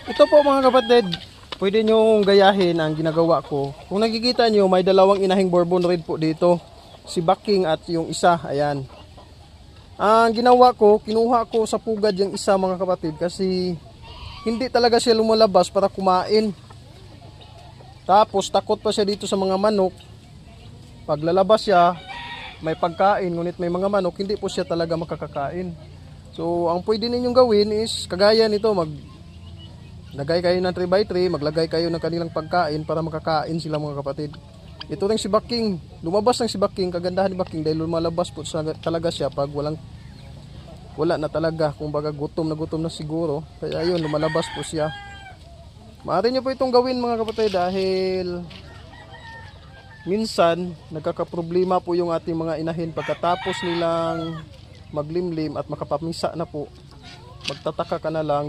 Ito po mga kapatid, pwede nyo gayahin ang ginagawa ko. Kung nakikita nyo, may dalawang inahing Bourbon Red po dito. Si Bucking at yung isa, ayan. Ang ginawa ko, kinuha ko sa pugad yung isa mga kapatid kasi hindi talaga siya lumalabas para kumain. Tapos takot pa siya dito sa mga manok. Pag lalabas siya, may pagkain, ngunit may mga manok, hindi po siya talaga makakakain. So, ang pwede ninyong gawin is, kagaya nito, maglagay kayo ng 3x3, maglagay kayo ng kanilang pagkain para makakain sila mga kapatid. Ito rin si Bucking, lumabas ng si Bucking, kagandahan ni Bucking dahil lumalabas po talaga siya pag wala na talaga, kumbaga gutom na siguro. Kaya yun, lumalabas po siya. Maaari nyo po itong gawin mga kapatid dahil minsan nagkakaproblema po yung ating mga inahin pagkatapos nilang maglimlim at makapamisa na po. Magtataka ka na lang